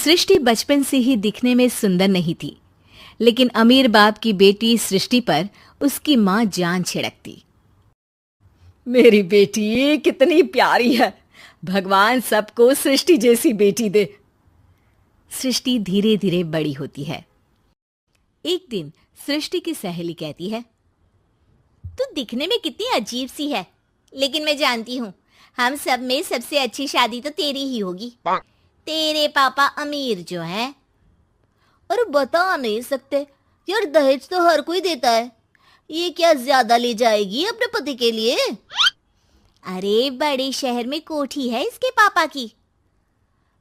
सृष्टि बचपन से ही दिखने में सुंदर नहीं थी, लेकिन अमीर बाप की बेटी सृष्टि पर उसकी माँ जान छिड़कती। मेरी बेटी कितनी प्यारी है, भगवान सबको सृष्टि जैसी बेटी दे। सृष्टि धीरे धीरे बड़ी होती है। एक दिन सृष्टि की सहेली कहती है, तू दिखने में कितनी अजीब सी है, लेकिन मैं जानती हूँ हम सब में सबसे अच्छी शादी तो तेरी ही होगी। तेरे पापा अमीर जो हैं। और बता नहीं सकते यार, दहेज तो हर कोई देता है, ये क्या ज्यादा ले जाएगी अपने पति के लिए? अरे बड़े शहर में कोठी है इसके पापा की।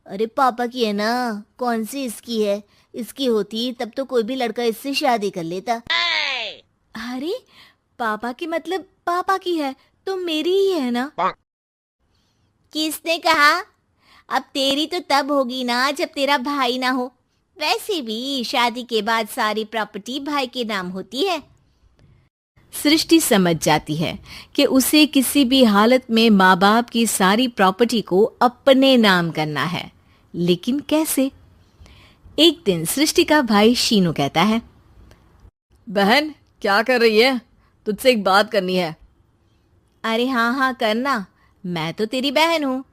अरे पापा की है ना, कौन सी इसकी है? इसकी होती तब तो कोई भी लड़का इससे शादी कर लेता। अरे पापा की मतलब पापा की है तो मेरी ही है ना? किसने कहा? अब तेरी तो तब होगी ना जब तेरा भाई ना हो। वैसे भी शादी के बाद सारी प्रॉपर्टी भाई के नाम होती है। सृष्टि समझ जाती है कि उसे किसी भी हालत में माँ बाप की सारी प्रॉपर्टी को अपने नाम करना है, लेकिन कैसे? एक दिन सृष्टि का भाई शीनू कहता है, बहन क्या कर रही है? तुझसे एक बात करनी है। अरे हाँ हाँ करना, मैं तो तेरी बहन हूँ।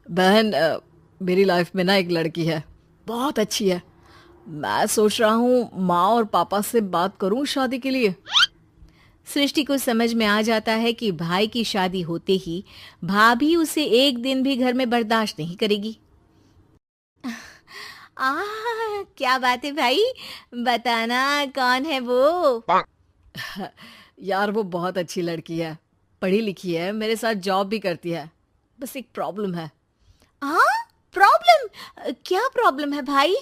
बहन मेरी लाइफ में ना एक लड़की है, बहुत अच्छी है। मैं सोच रहा हूँ माँ और पापा से बात करूँ शादी के लिए। सृष्टि को समझ में आ जाता है कि भाई की शादी होते ही भाभी उसे एक दिन भी घर में बर्दाश्त नहीं करेगी। क्या बात है भाई, बताना कौन है वो? यार वो बहुत अच्छी लड़की है, पढ़ी लिखी है, मेरे साथ जॉब भी करती है। बस एक प्रॉब्लम है। हाँ प्रॉब्लम? क्या प्रॉब्लम है भाई?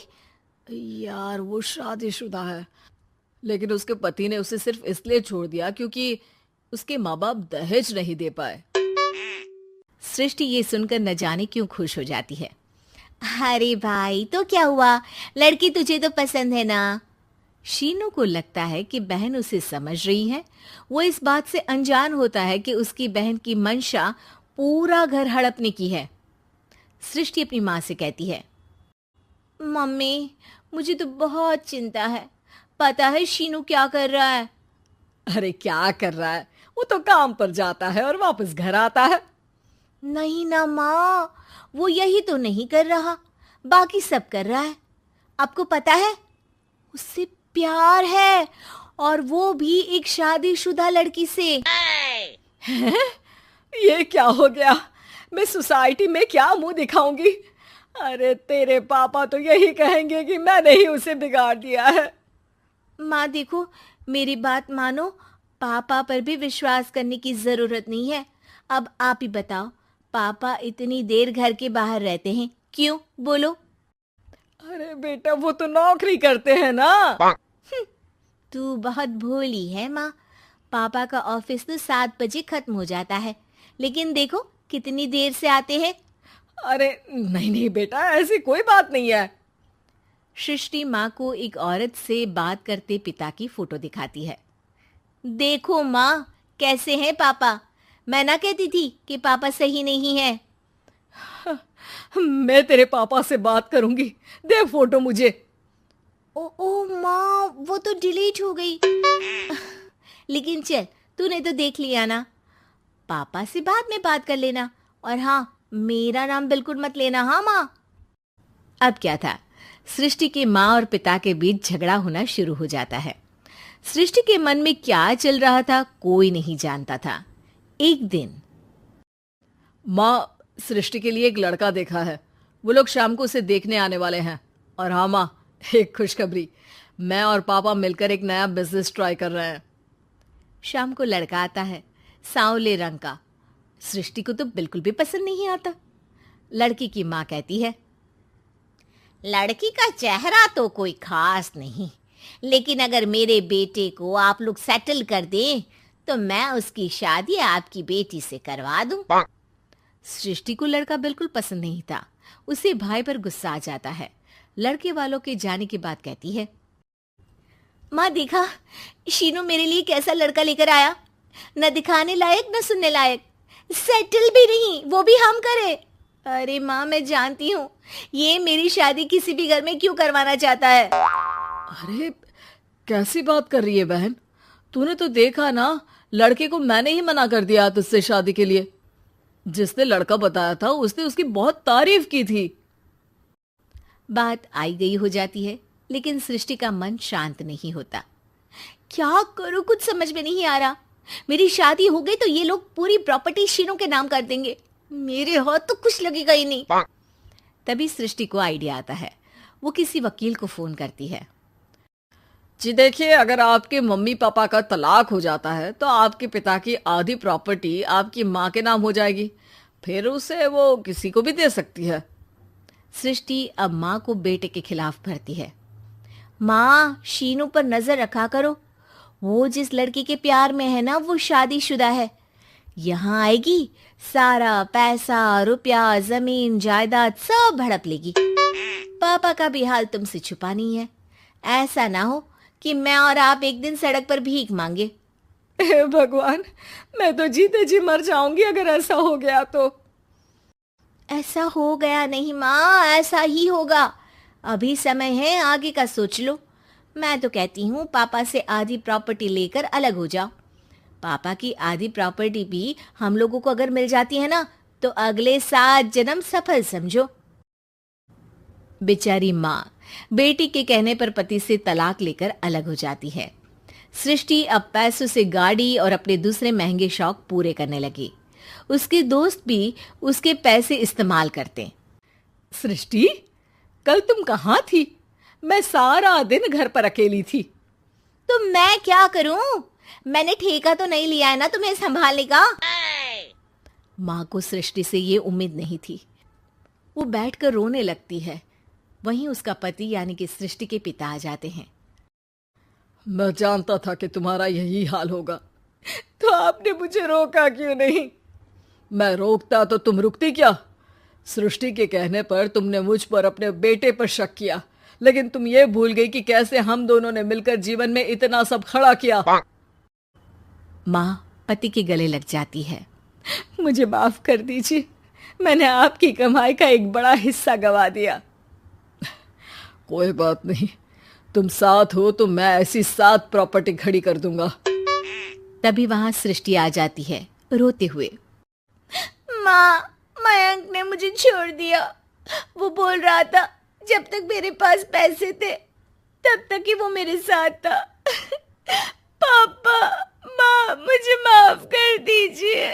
यार वो शादीशुदा है, लेकिन उसके पति ने उसे सिर्फ इसलिए छोड़ दिया क्योंकि उसके माँ बाप दहेज नहीं दे पाए। सृष्टि ये सुनकर न जाने क्यों खुश हो जाती है। अरे भाई तो क्या हुआ, लड़की तुझे तो पसंद है ना? शीनू को लगता है कि बहन उसे समझ रही है। वो इस बात से अनजान होता है कि उसकी बहन की मंशा पूरा घर हड़पने की है। सृष्टि अपनी माँ से कहती है, मम्मी मुझे तो बहुत चिंता है। पता है शीनू क्या कर रहा है? अरे क्या कर रहा है? वो तो काम पर जाता है और वापस घर आता है। नहीं ना माँ, वो यही तो नहीं कर रहा, बाकी सब कर रहा है। आपको पता है उससे प्यार है, और वो भी एक शादीशुदा लड़की से। ये क्या हो गया? मैं सोसाइटी में क्या मुंह दिखाऊंगी? अरे तेरे पापा तो यही कहेंगे कि मैंने ही उसे बिगाड़ दिया है। माँ देखो, मेरी बात मानो, पापा पर भी विश्वास करने की जरूरत नहीं है। अब आप ही बताओ, पापा इतनी देर घर के बाहर रहते हैं क्यों? बोलो। अरे बेटा वो तो नौकरी करते हैं ना। तू बहुत भोली है माँ। पापा का ऑफिस तो 7 बजे खत्म हो जाता है, लेकिन देखो कितनी देर से आते हैं। अरे नहीं नहीं बेटा, ऐसी कोई बात नहीं है। सृष्टि माँ को एक औरत से बात करते पिता की फोटो दिखाती है। देखो माँ कैसे हैं पापा, मैं ना कहती थी कि पापा सही नहीं है। मैं तेरे पापा से बात करूंगी, दे फोटो मुझे। ओ माँ, वो तो डिलीट हो गई। लेकिन चल, तूने तो देख लिया ना। पापा से बाद में बात कर लेना, और हाँ मेरा नाम बिल्कुल मत लेना। हाँ माँ। अब क्या था, सृष्टि के माँ और पिता के बीच झगड़ा होना शुरू हो जाता है। सृष्टि के मन में क्या चल रहा था कोई नहीं जानता था। एक दिन, माँ सृष्टि के लिए एक लड़का देखा है, वो लोग शाम को उसे देखने आने वाले हैं। और हाँ माँ, एक खुशखबरी, मैं और पापा मिलकर एक नया बिजनेस ट्राई कर रहे हैं। शाम को लड़का आता है, सांवले रंग का। सृष्टि को तो बिल्कुल भी पसंद नहीं आता। लड़की की माँ कहती है, लड़की का चेहरा तो कोई खास नहीं, लेकिन अगर मेरे बेटे को आप लोग सेटल कर दें तो मैं उसकी शादी आपकी बेटी से करवा दूं। सृष्टि को लड़का बिल्कुल पसंद नहीं था। उसे भाई पर गुस्सा आ जाता है। लड़के वालों के जाने के बाद कहती है, माँ देखा शीनू मेरे लिए कैसा लड़का लेकर आया, न दिखाने लायक न सुनने लायक, सेटल भी नहीं, वो भी हम करे। अरे माँ, मैं जानती हूँ ये मेरी शादी किसी भी घर में क्यों करवाना चाहता है। अरे कैसी बात कर रही है बहन, तूने तो देखा ना, लड़के को मैंने ही मना कर दिया तुझसे शादी के लिए। जिसने लड़का बताया था उसने उसकी बहुत तारीफ की थी। बात आई गई हो जाती है, लेकिन सृष्टि का मन शांत नहीं होता। क्या करूं, कुछ समझ में नहीं आ रहा। मेरी शादी हो गई तो ये लोग पूरी प्रॉपर्टी शीनू के नाम कर देंगे, मेरे हाथ तो कुछ लगेगा ही नहीं। तभी सृष्टि को आइडिया आता है। वो किसी वकील को फोन करती है। जी देखिए, अगर आपके मम्मी पापा का तलाक हो जाता है तो आपके पिता की आधी प्रॉपर्टी आपकी माँ के नाम हो जाएगी, फिर उसे वो किसी को भी दे सकती है। सृष्टि अब माँ को बेटे के खिलाफ भरती है। माँ, शीनू पर नजर रखा करो, वो जिस लड़की के प्यार में है ना, वो शादीशुदा है। यहाँ आएगी, सारा पैसा, रुपया, जमीन, जायदाद सब हड़प लेगी। पापा का भी हाल तुमसे छुपा नहीं है। ऐसा ना हो कि मैं और आप एक दिन सड़क पर भीख मांगे। हे भगवान, मैं तो जीते जी मर जाऊंगी अगर ऐसा हो गया तो। ऐसा हो गया नहीं माँ, ऐसा ही होगा। अभी समय है, आगे का सोच लो। मैं तो कहती हूँ पापा से आधी प्रॉपर्टी लेकर अलग हो जाओ। पापा की आधी प्रॉपर्टी भी हम लोगों को अगर मिल जाती है ना, तो अगले 7 जन्म सफल समझो। बेचारी माँ बेटी के कहने पर पति से तलाक लेकर अलग हो जाती है। सृष्टि अब पैसों से गाड़ी और अपने दूसरे महंगे शौक पूरे करने लगी। उसके दोस्त भी उसके पैसे इस्तेमाल करते। सृष्टि, कल तुम कहाँ थी? मैं सारा दिन घर पर अकेली थी। तो मैं क्या करूं? मैंने ठेका तो नहीं लिया है ना तुम्हें संभालने का। माँ को सृष्टि से ये उम्मीद नहीं थी। वो बैठकर रोने लगती है। वहीं उसका पति यानी कि सृष्टि के पिता आ जाते हैं। मैं जानता था कि तुम्हारा यही हाल होगा, तो आपने मुझे रोका क्यों नहीं? मैं रोकता तो तुम रुकती क्या? सृष्टि के कहने पर तुमने मुझ पर अपने बेटे पर शक किया, लेकिन तुम ये भूल गई कि कैसे हम दोनों ने मिलकर जीवन में इतना सब खड़ा किया। माँ पति के गले लग जाती है। मुझे माफ कर दीजिए, मैंने आपकी कमाई का एक बड़ा हिस्सा गवा दिया। कोई बात नहीं, तुम साथ हो तो मैं ऐसी 7 प्रॉपर्टी खड़ी कर दूंगा। तभी वहां सृष्टि आ जाती है रोते हुए। माँ, मयंक ने मुझे छोड़ दिया। वो बोल रहा था जब तक मेरे पास पैसे थे तब तक ही वो मेरे साथ था। पापा, माँ, मुझे माफ कर दीजिए।